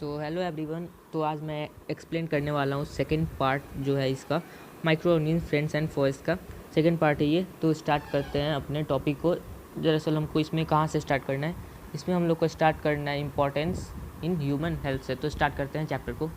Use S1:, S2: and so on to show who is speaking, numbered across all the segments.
S1: Hello everyone. तो आज मैं एक्सप्लेन करने वाला हूँ सेकंड पार्ट जो है इसका, माइक्रो ऑर्गेनिज्म फ्रेंड्स एंड फॉयस का सेकंड पार्ट है ये। तो स्टार्ट करते हैं अपने टॉपिक को। दरअसल हमको इसमें कहाँ से स्टार्ट करना है, इसमें हम लोग को स्टार्ट करना है इम्पोर्टेंस इन ह्यूमन हेल्थ से। तो स्टार्ट करते हैं चैप्टर को।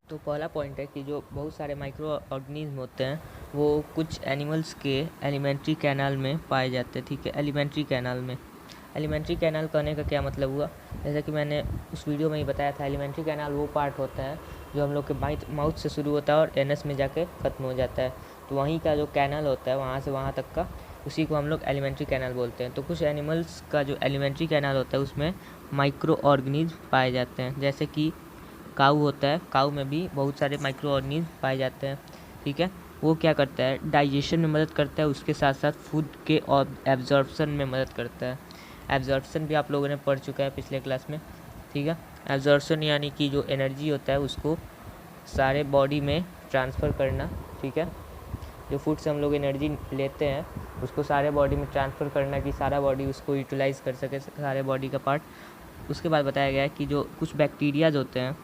S1: तो पहला पॉइंट है कि जो बहुत सारे माइक्रो ऑर्गेनिज्म होते हैं वो कुछ एनिमल्स के एलिमेंट्री कैनाल में पाए जाते हैं। ठीक है, एलिमेंट्री कैनाल में। एलिमेंट्री कैनाल कहने का क्या मतलब हुआ, जैसा कि मैंने उस वीडियो में ही बताया था, एलिमेंट्री कैनाल वो पार्ट होता है जो हम लोग के माउथ से शुरू होता है और एनस में जाके ख़त्म हो जाता है। तो वहीं का जो कैनाल होता है वहाँ से वहाँ तक का, उसी को हम लोग एलिमेंट्री कैनाल बोलते हैं। तो कुछ एनिमल्स का जो एलिमेंट्री कैनाल होता है उसमें माइक्रो ऑर्गेनिज्म पाए जाते हैं, जैसे कि काऊ होता है। काऊ में भी बहुत सारे माइक्रो ऑर्गेनिज्म पाए जाते हैं। ठीक है, वो क्या करता है, डाइजेशन में मदद करता है, उसके साथ साथ फूड के एब्जॉर्प्शन में मदद करता है। एब्जॉर्प्शन भी आप लोगों ने पढ़ चुका है पिछले क्लास में। ठीक है, एब्जॉर्प्शन यानी कि जो एनर्जी होता है उसको सारे बॉडी में ट्रांसफ़र करना। ठीक है, जो फूड से हम लोग एनर्जी लेते हैं उसको सारे बॉडी में ट्रांसफ़र करना कि सारा बॉडी उसको यूटिलाइज़ कर सके, सारे बॉडी का पार्ट। उसके बाद बताया गया है कि जो कुछ बैक्टीरियाज होते हैं,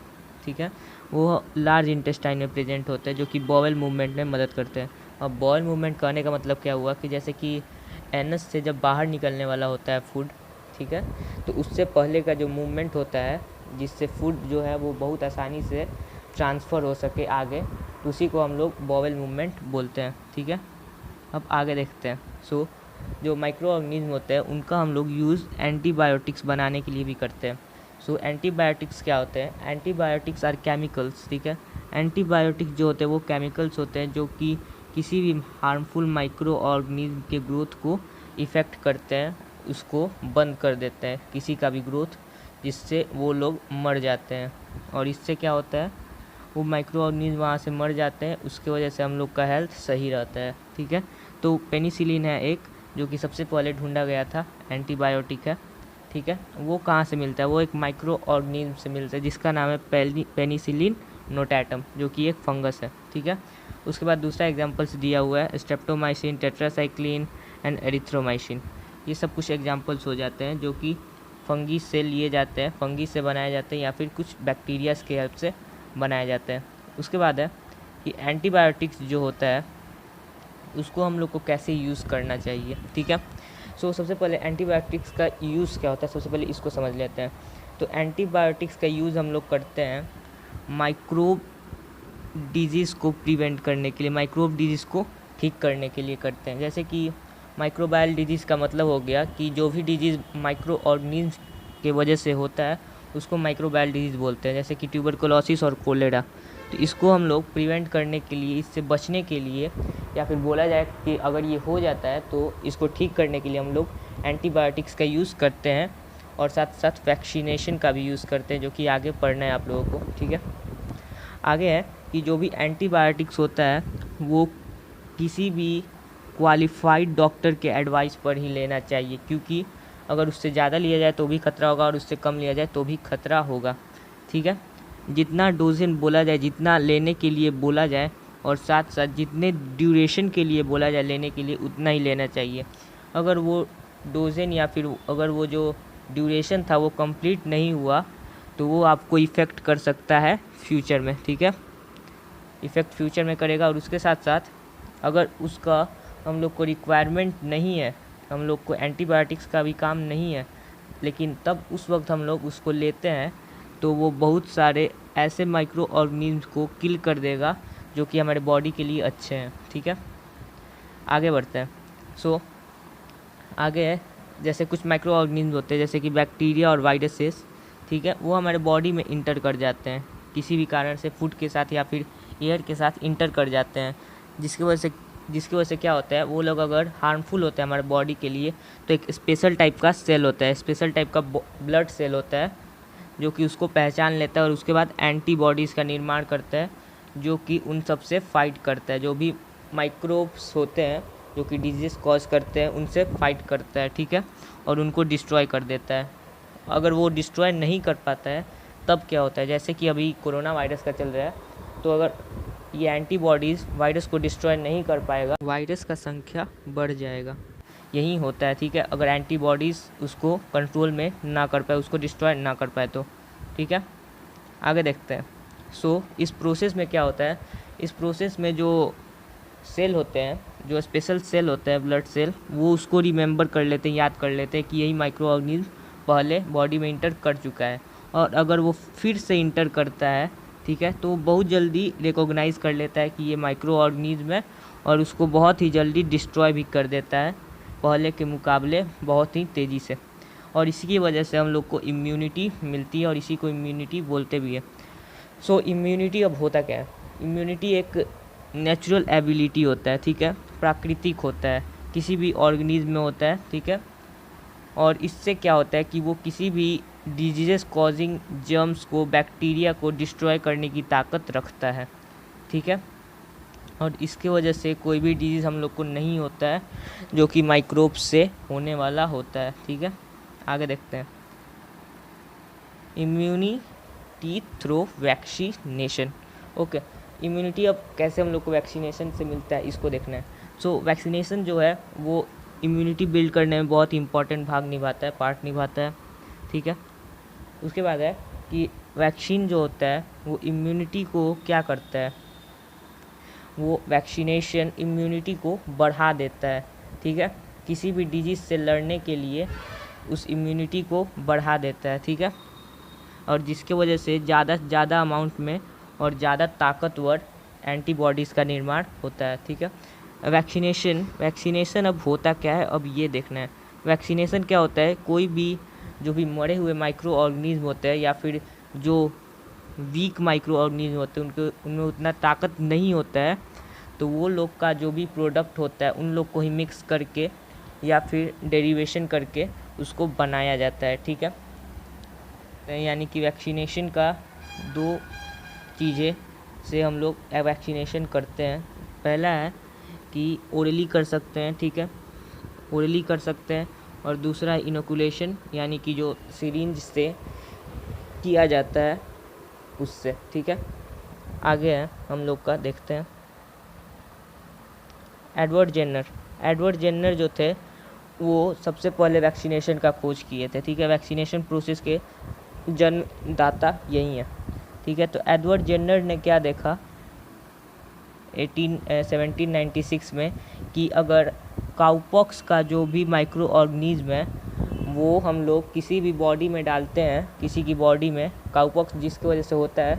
S1: ठीक है, वो लार्ज इंटेस्टाइन में प्रेजेंट होते हैं जो कि बॉवल मूवमेंट में मदद करते हैं। और बॉवल मूवमेंट कहने का मतलब क्या हुआ कि जैसे कि एनस से जब बाहर निकलने वाला होता है फूड, ठीक है, तो उससे पहले का जो मूवमेंट होता है जिससे फूड जो है वो बहुत आसानी से ट्रांसफ़र हो सके आगे, तो उसी को हम लोग बॉवल मूवमेंट बोलते हैं। ठीक है, अब आगे देखते हैं। जो माइक्रो ऑर्गेनिज्म होते हैं उनका हम लोग यूज़ एंटीबायोटिक्स बनाने के लिए भी करते हैं। एंटीबायोटिक्स क्या होते हैं, एंटीबायोटिक्स आर केमिकल्स। ठीक है, एंटीबायोटिक्स जो होते हैं वो केमिकल्स होते हैं जो कि किसी भी हार्मफुल माइक्रो ऑर्गेनिज्म के ग्रोथ को इफ़ेक्ट करते हैं, उसको बंद कर देते हैं किसी का भी ग्रोथ, जिससे वो लोग मर जाते हैं। और इससे क्या होता है, वो माइक्रो ऑर्गेनिज्म वहाँ से मर जाते हैं, उसके वजह से हम लोग का हेल्थ सही रहता है। ठीक है, तो पेनिसिलिन है एक जो कि सबसे पहले ढूंढा गया था, एंटीबायोटिक है। ठीक है, वो कहाँ से मिलता है, वो एक माइक्रो ऑर्गेनिज्म से मिलता है जिसका नाम है पेनिसिलिन नोटाटम, जो कि एक फंगस है। ठीक है, उसके बाद दूसरा एग्जाम्पल्स दिया हुआ है, स्ट्रेप्टोमाइसिन, टेट्रासाइक्लिन एंड एरिथ्रोमाइसिन। ये सब कुछ एग्जाम्पल्स हो जाते हैं जो कि फंगी से लिए जाते हैं, फंगी से बनाए जाते हैं या फिर कुछ बैक्टीरियाज के हेल्प से बनाए जाते हैं। उसके बाद है कि एंटीबायोटिक्स जो होता है उसको हम लोग को कैसे यूज़ करना चाहिए। ठीक है, सबसे पहले एंटीबायोटिक्स का यूज़ क्या होता है, सबसे पहले इसको समझ लेते हैं। तो एंटीबायोटिक्स का यूज़ हम लोग करते हैं माइक्रोब डिजीज़ को प्रिवेंट करने के लिए, माइक्रोब डिजीज़ को ठीक करने के लिए करते हैं। जैसे कि माइक्रोबायल डिजीज़ का मतलब हो गया कि जो भी डिजीज़ माइक्रो ऑर्गेनिज्म के वजह से होता है उसको माइक्रोबायल डिजीज़ बोलते हैं, जैसे कि ट्यूबरकुलोसिस और कोलेरा। तो इसको हम लोग प्रिवेंट करने के लिए, इससे बचने के लिए, या फिर बोला जाए कि अगर ये हो जाता है तो इसको ठीक करने के लिए हम लोग एंटीबायोटिक्स का यूज़ करते हैं और साथ साथ वैक्सीनेशन का भी यूज़ करते हैं, जो कि आगे पढ़ना है आप लोगों को। ठीक है, आगे है कि जो भी एंटीबायोटिक्स होता है वो किसी भी क्वालिफाइड डॉक्टर के एडवाइस पर ही लेना चाहिए, क्योंकि अगर उससे ज़्यादा लिया जाए तो भी खतरा होगा और उससे कम लिया जाए तो भी खतरा होगा। ठीक है, जितना डोजेन बोला जाए, जितना लेने के लिए बोला जाए और साथ साथ जितने ड्यूरेशन के लिए बोला जाए लेने के लिए, उतना ही लेना चाहिए। अगर वो डोजेन या फिर अगर वो जो ड्यूरेशन था वो कंप्लीट नहीं हुआ तो वो आपको इफ़ेक्ट कर सकता है फ्यूचर में। ठीक है, इफ़ेक्ट फ्यूचर में करेगा। और उसके साथ साथ अगर उसका हम लोग को रिक्वायरमेंट नहीं है, हम लोग को एंटीबायोटिक्स का भी काम नहीं है, लेकिन तब उस वक्त हम लोग उसको लेते हैं तो वो बहुत सारे ऐसे माइक्रो ऑर्गेनिज्म को किल कर देगा जो कि हमारे बॉडी के लिए अच्छे हैं। ठीक है, आगे बढ़ते हैं। आगे है, जैसे कुछ माइक्रो ऑर्गेनिज्म होते हैं जैसे कि बैक्टीरिया और वायरसेस। ठीक है, वो हमारे बॉडी में इंटर कर जाते हैं किसी भी कारण से, फूड के साथ या फिर एयर के साथ इंटर कर जाते हैं, जिसकी वजह से क्या होता है, वो लोग अगर हार्मफुल होते हैं हमारे बॉडी के लिए तो एक स्पेशल टाइप का सेल होता है, स्पेशल टाइप का ब्लड सेल होता है जो कि उसको पहचान लेता है और उसके बाद एंटीबॉडीज़ का निर्माण करता है जो कि उन सब से फाइट करता है। जो भी माइक्रोब्स होते हैं जो कि डिजीज़ कॉज करते हैं उनसे फाइट करता है। ठीक है, और उनको डिस्ट्रॉय कर देता है। अगर वो डिस्ट्रॉय नहीं कर पाता है तब क्या होता है, जैसे कि अभी कोरोना वायरस का चल रहा है, तो अगर ये एंटीबॉडीज़ वायरस को डिस्ट्रॉय नहीं कर पाएगा, वायरस का संख्या बढ़ जाएगा। यही होता है, ठीक है, अगर एंटीबॉडीज़ उसको कंट्रोल में ना कर पाए, उसको डिस्ट्रॉय ना कर पाए तो। ठीक है, आगे देखते हैं। सो इस प्रोसेस में क्या होता है, इस प्रोसेस में जो सेल होते हैं, जो स्पेशल सेल होते हैं ब्लड सेल, वो उसको रिमेंबर कर लेते हैं, याद कर लेते हैं कि यही माइक्रो ऑर्गेनिज्म पहले बॉडी में इंटर कर चुका है, और अगर वो फिर से इंटर करता है, ठीक है, तो बहुत जल्दी रिकॉग्नाइज कर लेता है कि ये माइक्रो ऑर्गेनिज्म है, और उसको बहुत ही जल्दी डिस्ट्रॉय भी कर देता है पहले के मुकाबले बहुत ही तेज़ी से। और इसी की वजह से हम लोग को इम्यूनिटी मिलती है, और इसी को इम्यूनिटी बोलते भी है। सो इम्यूनिटी अब होता क्या है, इम्यूनिटी एक नेचुरल एबिलिटी होता है, ठीक है, प्राकृतिक होता है, किसी भी ऑर्गेनिज्म में होता है, ठीक है, और इससे क्या होता है कि वो किसी भी डिजीज़ कॉजिंग जर्म्स को, बैक्टीरिया को डिस्ट्रॉय करने की ताकत रखता है, ठीक है, और इसके वजह से कोई भी डिजीज़ हम लोग को नहीं होता है जो कि माइक्रोब से होने वाला होता है। ठीक है, आगे देखते हैं। Immunity through vaccination. Okay, immunity अब कैसे हम लोग को वैक्सीनेशन से मिलता है, इसको देखना है। सो वैक्सीनेशन जो है वो इम्यूनिटी बिल्ड करने में बहुत ही इंपॉर्टेंट भाग निभाता है, पार्ट निभाता है। ठीक है, उसके बाद है कि वैक्सीन जो होता है वो इम्यूनिटी को क्या करता है, वो वैक्सीनेशन इम्यूनिटी को बढ़ा देता है। ठीक है, किसी भी डिजीज़ से लड़ने के लिए उस इम्यूनिटी को बढ़ा देता है। ठीक है, और जिसके वजह से ज़्यादा से ज़्यादा अमाउंट में और ज़्यादा ताकतवर एंटीबॉडीज़ का निर्माण होता है। ठीक है, वैक्सीनेशन अब होता क्या है, अब ये देखना है। वैक्सीनेशन क्या होता है, कोई भी जो भी मरे हुए माइक्रो ऑर्गेनिज्म होते हैं या फिर जो वीक माइक्रो ऑर्गेनिज्म होते हैं उनमें उतना ताकत नहीं होता है, तो वो लोग का जो भी प्रोडक्ट होता है उन लोग को ही मिक्स करके या फिर डेरिवेशन करके उसको बनाया जाता है। ठीक है, यानी कि वैक्सीनेशन का दो चीज़ें से हम लोग वैक्सीनेशन करते हैं। पहला है कि ओरली कर सकते हैं, ठीक है, ओरली कर सकते हैं, और दूसरा है इनोकुलेशन, यानी कि जो सिरिंज से किया जाता है उससे। ठीक है, आगे है हम लोग का, देखते हैं। एडवर्ड जेनर जो थे वो सबसे पहले वैक्सीनेशन का खोज किए थे। ठीक है, वैक्सीनेशन प्रोसेस के जन्मदाता यही है। ठीक है, तो एडवर्ड जेनर ने क्या देखा 1796 में कि अगर काउपॉक्स का जो भी माइक्रो ऑर्गेनिज्म है वो हम लोग किसी भी बॉडी में डालते हैं, किसी की बॉडी में काउपॉक्स जिसकी वजह से होता है,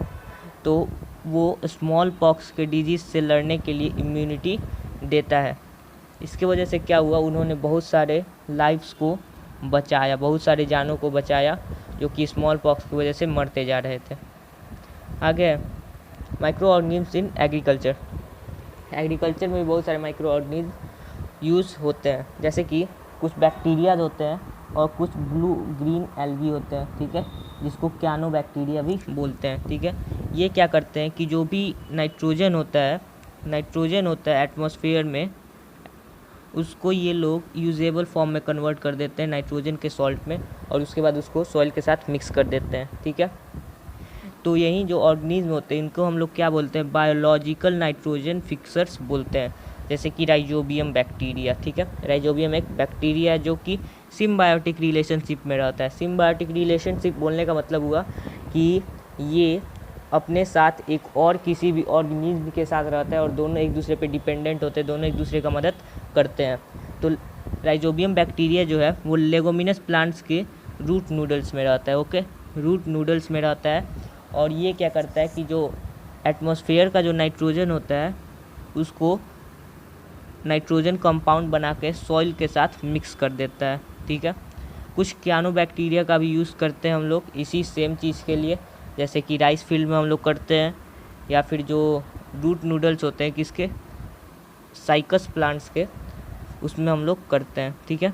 S1: तो वो स्मॉल पॉक्स के डिजीज़ से लड़ने के लिए इम्यूनिटी देता है। इसके वजह से क्या हुआ, उन्होंने बहुत सारे लाइफ्स को बचाया, बहुत सारे जानों को बचाया जो कि स्मॉल पॉक्स की वजह से मरते जा रहे थे। आगे micro organism in agriculture. Agriculture में भी बहुत सारे माइक्रो ऑर्गेनिज्म यूज़ होते हैं, जैसे कि कुछ बैक्टीरिया होते हैं और कुछ ब्लू ग्रीन एल्गी होते हैं। ठीक है, जिसको क्यानो बैक्टीरिया भी बोलते हैं। ठीक है, ये क्या करते हैं कि जो भी नाइट्रोजन होता है एटमॉस्फेयर में, उसको ये लोग यूजेबल फॉर्म में कन्वर्ट कर देते हैं नाइट्रोजन के सॉल्ट में, और उसके बाद उसको सॉइल के साथ मिक्स कर देते हैं। ठीक है, तो यही जो ऑर्गेनिज्म होते हैं इनको हम लोग क्या बोलते हैं, बायोलॉजिकल नाइट्रोजन फिक्सर्स बोलते हैं, जैसे कि राइजोबियम बैक्टीरिया। ठीक है, राइजोबियम एक बैक्टीरिया है जो कि सिम्बायोटिक रिलेशनशिप में रहता है। सिम्बायोटिक रिलेशनशिप बोलने का मतलब हुआ कि ये अपने साथ एक और किसी भी ऑर्गेनिज्म के साथ रहता है और दोनों एक दूसरे पे डिपेंडेंट होते हैं, दोनों एक दूसरे का मदद करते हैं। तो राइजोबियम बैक्टीरिया जो है वो लेगोमिनस प्लांट्स के रूट नूडल्स में रहता है। ओके, रूट नूडल्स में रहता है, और ये क्या करता है कि जो एटमॉस्फेयर का जो नाइट्रोजन होता है उसको नाइट्रोजन कंपाउंड बना के सॉइल के साथ मिक्स कर देता है। ठीक है, कुछ क्यानो बैक्टीरिया का भी यूज़ करते हैं हम लोग इसी सेम चीज़ के लिए, जैसे कि राइस फील्ड में हम लोग करते हैं, या फिर जो रूट नूडल्स होते हैं किसके, साइकस प्लांट्स के, उसमें हम लोग करते हैं। ठीक है,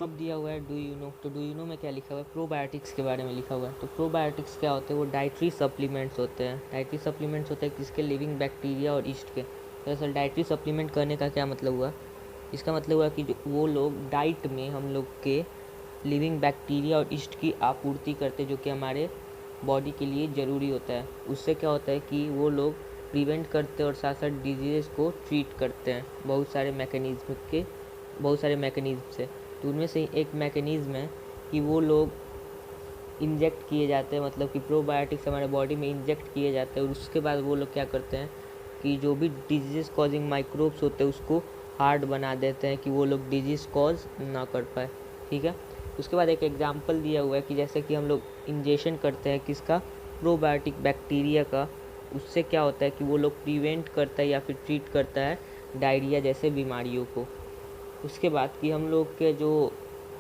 S1: अब दिया हुआ है डू यू नो, तो डू यू नो में क्या लिखा हुआ है, प्रोबायोटिक्स के बारे में लिखा हुआ है। तो प्रोबायोटिक्स क्या होते हैं, वो डाइटरी सप्लीमेंट्स होते हैं। डाइटरी सप्लीमेंट्स होते हैं किसके, लिविंग बैक्टीरिया और ईस्ट के। दरअसल डाइटरी सप्लीमेंट करने का क्या मतलब हुआ, इसका मतलब हुआ कि जो वो लोग डाइट में हम लोग के लिविंग बैक्टीरिया और ईस्ट की आपूर्ति करते, जो कि हमारे बॉडी के लिए ज़रूरी होता है। उससे क्या होता है कि वो लोग प्रिवेंट करते हैं और साथ साथ डिजीज़ को ट्रीट करते हैं बहुत सारे मैकेनिज़्म से। तो उनमें से एक मैकेनिज़्म है कि वो लोग इंजेक्ट किए जाते हैं, मतलब कि प्रोबायोटिक्स हमारे बॉडी में इंजेक्ट किए जाते हैं और उसके बाद वो लोग क्या करते हैं कि जो भी डिजीज़ कॉजिंग माइक्रोब्स होते हैं उसको हार्ड बना देते हैं कि वो लोग डिजीज़ कॉज ना कर पाए। ठीक है, उसके बाद एक एग्जांपल दिया हुआ है कि जैसे कि हम लोग इंजेक्शन करते हैं किसका, प्रोबायोटिक बैक्टीरिया का, उससे क्या होता है कि वो लोग प्रिवेंट करता है या फिर ट्रीट करता है डायरिया जैसे बीमारियों को। उसके बाद कि हम लोग के जो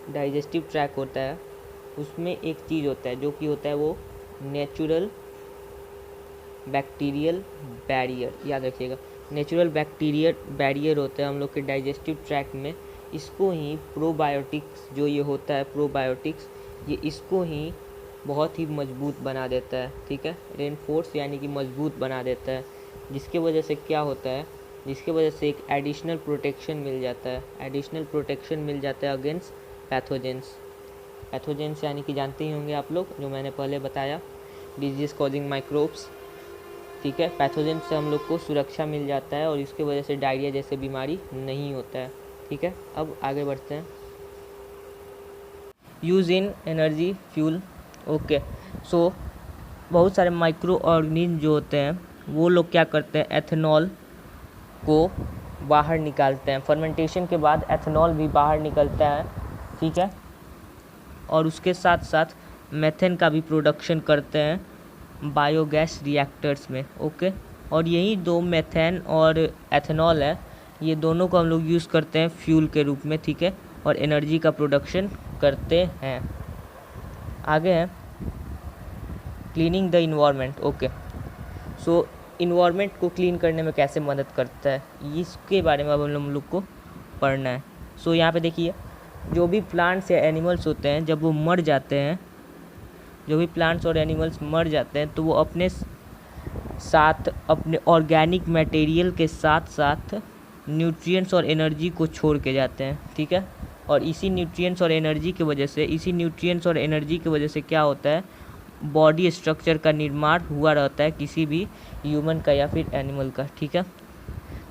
S1: डाइजेस्टिव ट्रैक होता है उसमें एक चीज़ होता है जो कि होता है वो नेचुरल बैक्टीरियल बैरियर, याद रखिएगा, नेचुरल बैक्टीरियल बैरियर होता है हम लोग के डाइजेस्टिव ट्रैक में। इसको ही प्रोबायोटिक्स जो ये होता है प्रोबायोटिक्स, ये इसको ही बहुत ही मजबूत बना देता है। ठीक है, रेनफोर्स यानी कि मजबूत बना देता है, जिसके वजह से क्या होता है, जिसके वजह से एक एडिशनल प्रोटेक्शन मिल जाता है, एडिशनल प्रोटेक्शन मिल जाता है अगेंस्ट पैथोजेंस। पैथोजेंस यानी कि जानते ही होंगे आप लोग, जो मैंने पहले बताया, डिजीज़ कॉजिंग माइक्रोब्स। ठीक है, पैथोजेन से हम लोग को सुरक्षा मिल जाता है और इसके वजह से डायरिया जैसे बीमारी नहीं होता है। ठीक है, अब आगे बढ़ते हैं। Use in energy fuel. Okay, so बहुत सारे माइक्रो ऑर्गेनिज्म जो होते हैं वो लोग क्या करते हैं, एथेनॉल को बाहर निकालते हैं। फर्मेंटेशन के बाद एथेनॉल भी बाहर निकलता है। ठीक है, और उसके साथ साथ मेथेन का भी प्रोडक्शन करते हैं बायोगैस रिएक्टर्स में। ओके, और यही दो मेथेन और एथेनॉल है, ये दोनों को हम लोग यूज़ करते हैं फ्यूल के रूप में। ठीक है, और एनर्जी का प्रोडक्शन करते हैं। आगे है cleaning the environment. Okay, so environment को क्लीन करने में कैसे मदद करता है इसके बारे में अब हम लोग को पढ़ना है। सो यहाँ पे देखिए, जो भी प्लांट्स या एनिमल्स होते हैं जब वो मर जाते हैं, जो भी प्लांट्स और एनिमल्स मर जाते हैं तो वो अपने साथ अपने ऑर्गेनिक मटेरियल के साथ साथ न्यूट्रिएंट्स और एनर्जी को छोड़ के जाते हैं। ठीक है, और इसी न्यूट्रिएंट्स और एनर्जी की वजह से क्या होता है, बॉडी स्ट्रक्चर का निर्माण हुआ रहता है किसी भी ह्यूमन का या फिर एनिमल का। ठीक है,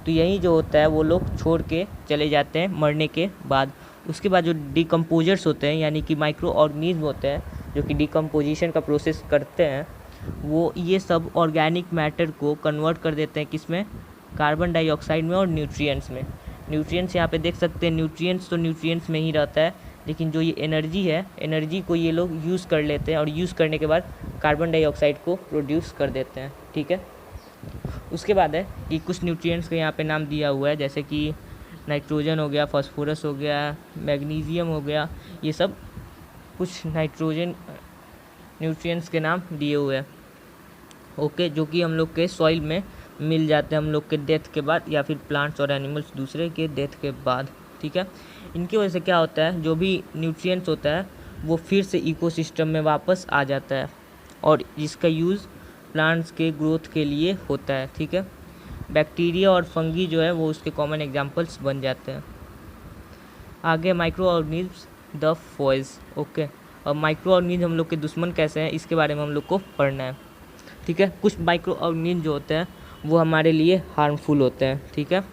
S1: तो यही जो होता है वो लोग छोड़ के चले जाते हैं मरने के बाद। उसके बाद जो डिकम्पोजर्स होते हैं यानी कि माइक्रो ऑर्गेनिज्म होते हैं जो कि डिकम्पोजिशन का प्रोसेस करते हैं, वो ये सब ऑर्गेनिक मैटर को कन्वर्ट कर देते हैं किसमें, कार्बन डाइऑक्साइड में और न्यूट्रिएंट्स में। न्यूट्रिएंट्स यहाँ पे देख सकते हैं, न्यूट्रिएंट्स तो न्यूट्रिएंट्स में ही रहता है, लेकिन जो ये एनर्जी है, एनर्जी को ये लोग यूज़ कर लेते हैं और यूज़ करने के बाद कार्बन डाइऑक्साइड को प्रोड्यूस कर देते हैं। ठीक है, उसके बाद है कि कुछ न्यूट्रिएंट्स का यहाँ पे नाम दिया हुआ है, जैसे कि नाइट्रोजन हो गया, फास्फोरस हो गया, मैग्नीशियम हो गया, ये सब कुछ नाइट्रोजन न्यूट्रिएंट्स के नाम दिए हुए हैं। ओके, जो कि हम लोग के सॉइल में मिल जाते हैं हम लोग के डेथ के बाद या फिर प्लांट्स और एनिमल्स दूसरे के डेथ के बाद। ठीक है, इनकी वजह से क्या होता है, जो भी न्यूट्रिएंट्स होता है वो फिर से इकोसिस्टम में वापस आ जाता है और जिसका यूज़ प्लांट्स के ग्रोथ के लिए होता है। ठीक है, बैक्टीरिया और फंगी जो है वो उसके कॉमन एग्जांपल्स बन जाते हैं। आगे माइक्रो ऑर्गेनिज्म्स द फॉइज। ओके, और माइक्रो ऑर्गेनिज्म हम लोग के दुश्मन कैसे हैं इसके बारे में हम लोग को पढ़ना है। ठीक है, कुछ माइक्रो ऑर्गेनिज्म जो होते हैं वो हमारे लिए हार्मफुल होते हैं। ठीक है,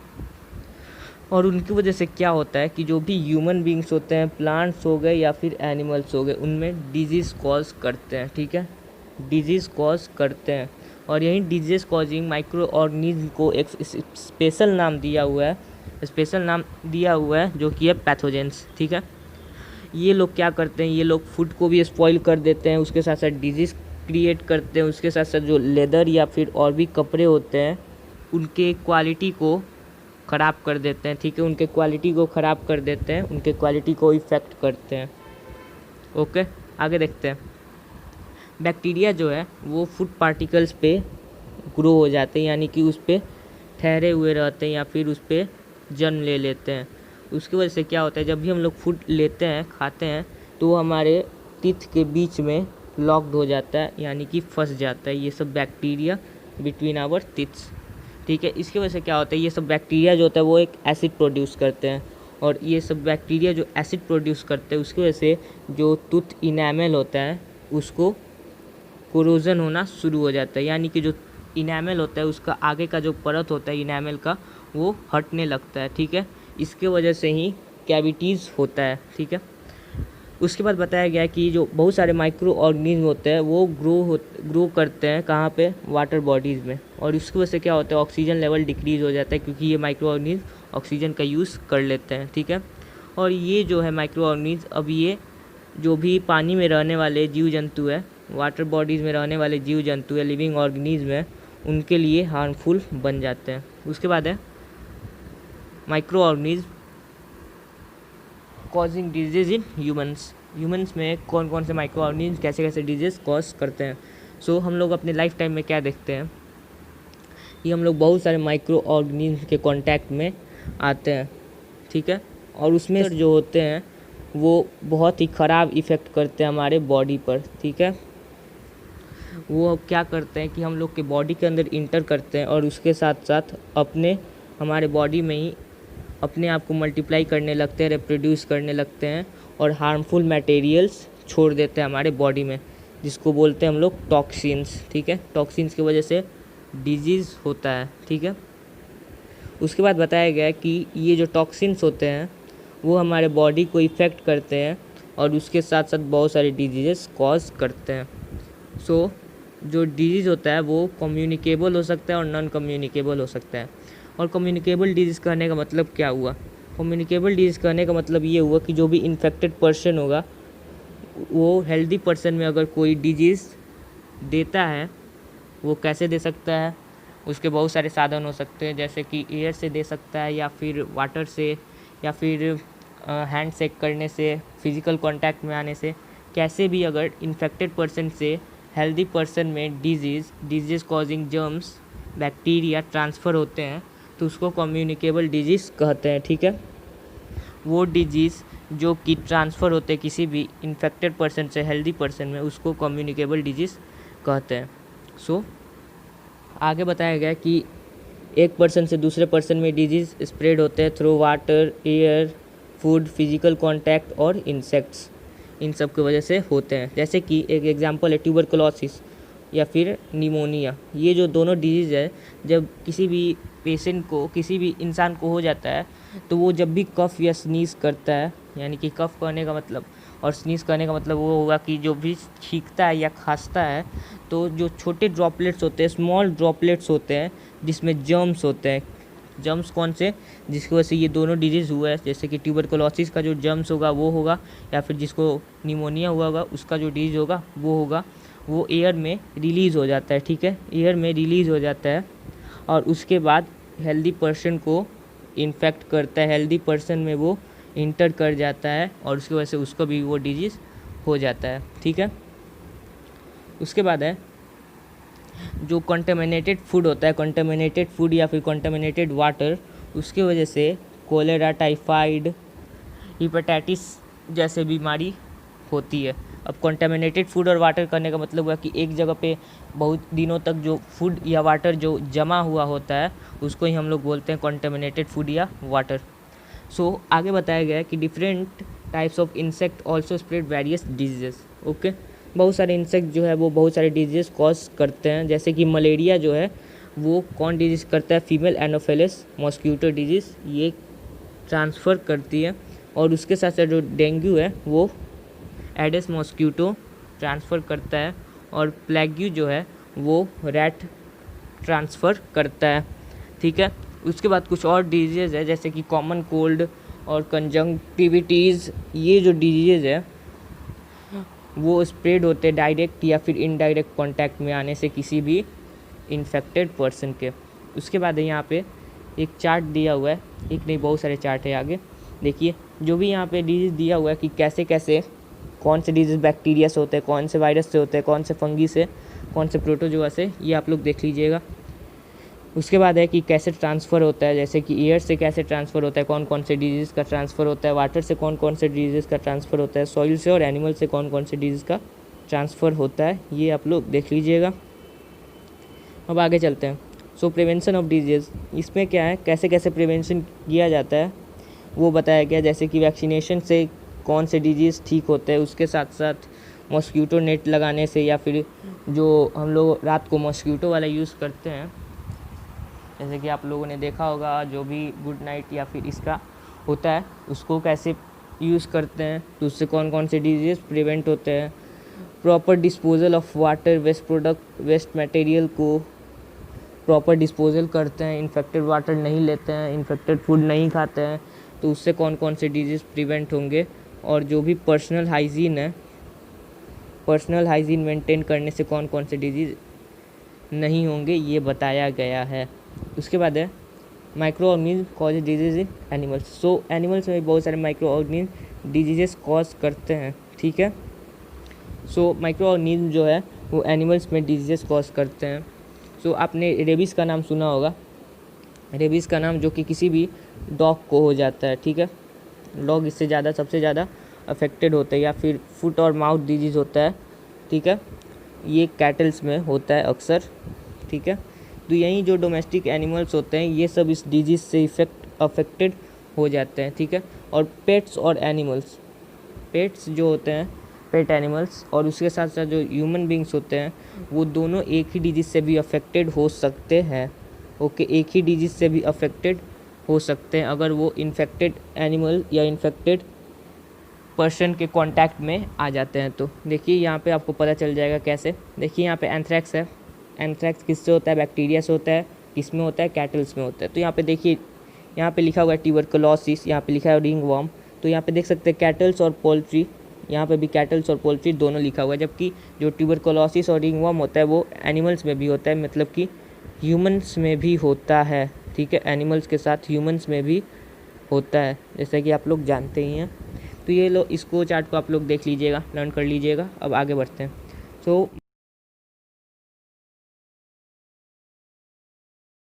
S1: और उनकी वजह से क्या होता है कि जो भी ह्यूमन बींग्स होते हैं, प्लांट्स हो गए या फिर एनिमल्स हो गए, उनमें डिजीज़ कॉज करते हैं। ठीक है, डिजीज़ कॉज करते हैं, और यही डिजीज़ कॉजिंग माइक्रो ऑर्गेनिज्म को एक स्पेशल नाम दिया हुआ है जो कि है पैथोजेंस। ठीक है, ये लोग क्या करते हैं, ये लोग फूड को भी स्पॉइल कर देते हैं, उसके साथ साथ डिजीज़ क्रिएट करते हैं, उसके साथ साथ जो लेदर या फिर और भी कपड़े होते हैं उनके क्वालिटी को ख़राब कर देते हैं। ठीक है, उनके क्वालिटी को ख़राब कर देते हैं, उनके क्वालिटी को इफ़ेक्ट करते हैं। ओके, आगे देखते हैं। बैक्टीरिया जो है वो फूड पार्टिकल्स पे ग्रो हो जाते हैं, यानी कि उस पर ठहरे हुए रहते हैं या फिर उस पर जन्म ले लेते हैं। उसकी वजह से क्या होता है, जब भी हम लोग फूड लेते हैं, खाते हैं, तो वो हमारे टीथ के बीच में लॉक्ड हो जाता है, यानी कि फंस जाता है ये सब बैक्टीरिया बिटवीन आवर टीथ्स। ठीक है, इसकी वजह से क्या होता है, ये सब बैक्टीरिया जो होता है वो एक एसिड प्रोड्यूस करते हैं, और ये सब बैक्टीरिया जो एसिड प्रोड्यूस करते हैं उसकी वजह से जो टूथ इनेमल होता है उसको कोरोजन होना शुरू हो जाता है, यानी कि जो इनेमल होता है उसका आगे का जो परत होता है इनेमल का वो हटने लगता है, ठीक है। इसके वजह से ही कैविटीज़ होता है, ठीक है। उसके बाद बताया गया है कि जो बहुत सारे माइक्रो ऑर्गेनिज्म होते हैं वो ग्रो करते हैं कहाँ पे, वाटर बॉडीज़ में, और उसकी वजह से क्या होता है, ऑक्सीजन लेवल डिक्रीज़ हो जाता है क्योंकि ये माइक्रो ऑर्गेनिज्म ऑक्सीजन का यूज़ कर लेते हैं, ठीक है। और ये जो है माइक्रो ऑर्गेनिज्म, अब ये जो भी पानी में रहने वाले जीव जंतु है, वाटर बॉडीज़ में रहने वाले जीव जंतु है, लिविंग ऑर्गेनिज्म है, उनके लिए हार्मफुल बन जाते हैं। उसके बाद है micro organism causing disease in humans में कौन कौन से माइक्रो ऑर्गेनिज्म कैसे कैसे डिजीज कॉज करते हैं। सो हम लोग अपने लाइफ टाइम में क्या देखते हैं कि हम लोग बहुत सारे माइक्रो ऑर्गेनिज्म के कांटेक्ट में आते हैं, ठीक है। और उसमें जो होते हैं वो बहुत ही ख़राब इफ़ेक्ट करते हैं हमारे बॉडी पर, ठीक है। वो क्या करते हैं कि हम लोग के बॉडी के अंदर इंटर करते हैं और उसके साथ साथ हमारे बॉडी में ही अपने आप को मल्टीप्लाई करने लगते हैं, रिप्रोड्यूस करने लगते हैं और हार्मफुल मटेरियल्स छोड़ देते हैं हमारे बॉडी में, जिसको बोलते हैं हम लोग टॉक्सिन्स, ठीक है। टॉक्सिन्स की वजह से डिजीज़ होता है, ठीक है। उसके बाद बताया गया है कि ये जो टॉक्सिन्स होते हैं वो हमारे बॉडी को इफ़ेक्ट करते हैं और उसके साथ साथ बहुत सारे डिजीज़ कॉज करते हैं। सो जो डिजीज़ होता है वो कम्युनिकेबल हो सकता है और नॉन कम्युनिकेबल हो सकता है। और कम्युनिकेबल डिजीज़ कहने का मतलब क्या हुआ, कम्युनिकेबल डिजीज़ कहने का मतलब ये हुआ कि जो भी इन्फेक्टेड पर्सन होगा वो हेल्दी पर्सन में अगर कोई डिजीज़ देता है, वो कैसे दे सकता है, उसके बहुत सारे साधन हो सकते हैं, जैसे कि एयर से दे सकता है या फिर वाटर से या फिर हैंड शेक करने से, फिज़िकल कांटेक्ट में आने से, कैसे भी अगर इन्फेक्टेड पर्सन से हेल्दी पर्सन में disease causing germs bacteria transfer होते हैं तो उसको कम्युनिकेबल डिजीज़ कहते हैं, ठीक है। वो डिजीज़ जो कि ट्रांसफ़र होते हैं किसी भी इन्फेक्टेड पर्सन से हेल्दी पर्सन में, उसको कम्युनिकेबल डिजीज़ कहते हैं। सो आगे बताया गया कि एक पर्सन से दूसरे पर्सन में डिजीज़ स्प्रेड होते हैं through water, air, food, physical contact और इंसेक्ट्स, इन सब की वजह से होते हैं। जैसे कि एक एग्जांपल है ट्यूबरकुलोसिस या फिर निमोनिया। ये जो दोनों डिजीज़ है, जब किसी भी पेशेंट को, किसी भी इंसान को हो जाता है तो वो जब भी कफ या स्नीज़ करता है, यानी कि कफ करने का मतलब और स्नीज़ करने का मतलब वो होगा कि जो भी छींकता है या खांसता है तो जो छोटे ड्रॉपलेट्स होते हैं, स्मॉल ड्रॉपलेट्स होते हैं जिसमें जर्म्स होते हैं। जर्म्स कौन से, जिसकी वजह से ये दोनों डिजीज़ हुआ है, जैसे कि ट्यूबरकुलोसिस का जो जर्म्स होगा वो होगा, या फिर जिसको निमोनिया हुआ होगा उसका जो डिजीज़ होगा वो होगा, वो एयर में रिलीज़ हो जाता है, ठीक है। एयर में रिलीज़ हो जाता है और उसके बाद हेल्दी पर्सन को इन्फेक्ट करता है, हेल्दी पर्सन में वो इंटर कर जाता है और उसकी वजह से उसको भी वो डिजीज़ हो जाता है, ठीक है। उसके बाद है जो कंटामिनेटेड फूड होता है, कंटामिनेटेड फूड या फिर कंटामिनेटेड वाटर, उसकी वजह से कोलेरा, टाइफाइड, हेपेटाइटिस जैसे बीमारी होती है। अब कंटामिनेटेड फूड और वाटर करने का मतलब हुआ कि एक जगह पे बहुत दिनों तक जो फूड या वाटर जो जमा हुआ होता है उसको ही हम लोग बोलते हैं कंटामिनेटेड फूड या वाटर। सो आगे बताया गया है कि different types of insect also spread various diseases, okay. बहुत सारे इंसेक्ट जो है वो बहुत सारे डिजीज़ कॉज करते हैं, जैसे कि मलेरिया जो है वो कौन डिजीज़ करता है, फीमेल एनोफिलिस मॉस्क्यूटो डिजीज़ ये ट्रांसफ़र करती है। और उसके साथ साथ जो डेंगू है वो एडिस मॉस्क्यूटो ट्रांसफ़र करता है और प्लेग्यू जो है वो रैट ट्रांसफ़र करता है, ठीक है। उसके बाद कुछ और डिजीज़ है जैसे कि कॉमन कोल्ड और कंजंक्टिविटीज़, ये जो डिजीज़ है वो स्प्रेड होते हैं डायरेक्ट या फिर इनडायरेक्ट कांटेक्ट में आने से किसी भी इन्फेक्टेड पर्सन के। उसके बाद यहाँ पे एक चार्ट दिया हुआ है, एक नहीं बहुत सारे चार्ट है, आगे देखिए जो भी यहाँ पे डिजीज़ दिया हुआ है कि कैसे कैसे कौन से डिजीज़ बैक्टीरिया से होते हैं, कौन से वायरस से होते हैं, कौन से फंगी से, कौन से प्रोटोजोआ से, ये आप लोग देख लीजिएगा। उसके बाद है कि कैसे ट्रांसफ़र होता है, जैसे कि एयर से कैसे ट्रांसफ़र होता है, कौन कौन से डिजीज़ का ट्रांसफ़र होता है, वाटर से कौन कौन से डिजीज़ का ट्रांसफ़र होता है, सॉइल से और एनिमल से कौन कौन से डिजीज़ का ट्रांसफ़र होता है, ये आप लोग देख लीजिएगा। अब आगे चलते हैं। सो प्रिवेंशन ऑफ डिजीज़, इसमें क्या है, कैसे कैसे प्रिवेंशन किया जाता है वो बताया गया, जैसे कि वैक्सीनेशन से कौन से डिजीज़ ठीक होते हैं, उसके साथ साथ मॉस्क्यूटो नेट लगाने से, या फिर जो हम लोग रात को मॉस्क्यूटो वाला यूज़ करते हैं, जैसे कि आप लोगों ने देखा होगा जो भी गुड नाइट या फिर इसका होता है उसको कैसे यूज़ करते हैं, तो उससे कौन कौन से डिजीज़ प्रिवेंट होते हैं। Proper disposal of water waste product, waste material को प्रॉपर डिस्पोजल करते हैं, इन्फेक्टेड वाटर नहीं लेते हैं, इन्फेक्टेड फूड नहीं खाते हैं, तो उससे कौन कौन से डिजीज़ प्रिवेंट होंगे। और जो भी पर्सनल हाइजीन है, पर्सनल हाइजीन मेंटेन करने से कौन कौन से डिजीज़ नहीं होंगे, ये बताया गया है। उसके बाद है micro organism cause disease in animals. So animals में बहुत सारे माइक्रो ऑर्गेनिज्म डिजीजेस कॉज करते हैं, ठीक है। सो माइक्रो ऑर्गेनिज्म जो है वो एनिमल्स में डिजीजेस कॉज करते हैं। सो आपने रेबीज़ का नाम सुना होगा, रेबीज़ का नाम जो कि किसी भी डॉग को हो जाता है, ठीक है। डॉग इससे ज़्यादा सबसे ज़्यादा अफेक्टेड होता है, या फिर फुट और माउथ डिजीज़ होता है, ठीक है। ये कैटल्स में होता है अक्सर, ठीक है। तो यही जो डोमेस्टिक एनिमल्स होते हैं ये सब इस डिजीज़ से अफेक्टेड हो जाते हैं, ठीक है। और पेट्स और एनिमल्स, पेट्स जो होते हैं पेट एनिमल्स, और उसके साथ साथ जो ह्यूमन बींग्स होते हैं वो दोनों एक ही डिजीज़ से भी अफेक्टेड हो सकते हैं, ओके। एक ही डिजीज़ से भी अफेक्टेड हो सकते हैं अगर वो इन्फेक्टेड एनिमल या इन्फेक्टेड पर्सन के कांटेक्ट में आ जाते हैं। तो देखिए यहाँ पे आपको पता चल जाएगा कैसे। देखिए यहाँ पे एंथ्रैक्स है, एंथ्रैक्स किससे होता है, बैक्टीरिया से होता है, किस में होता है, कैटल्स में होता है। तो यहाँ पे देखिए, यहाँ पे लिखा हुआ है ट्यूबरकुलोसिस, यहाँ पे लिखा है रिंग वर्म। तो यहाँ पे देख सकते हैं कैटल्स और पोल्ट्री, यहाँ पे भी कैटल्स और पोल्ट्री दोनों लिखा हुआ है, जबकि जो ट्यूबरकुलोसिस और रिंग वर्म होता है वो एनिमल्स में भी होता है, मतलब कि ह्यूमन्स में भी होता है, ठीक है। एनिमल्स के साथ ह्यूमन्स में भी होता है, जैसा कि आप लोग जानते ही हैं। तो ये लो, इसको चार्ट को आप लोग देख लीजिएगा, लर्न कर लीजिएगा। अब आगे बढ़ते हैं। सो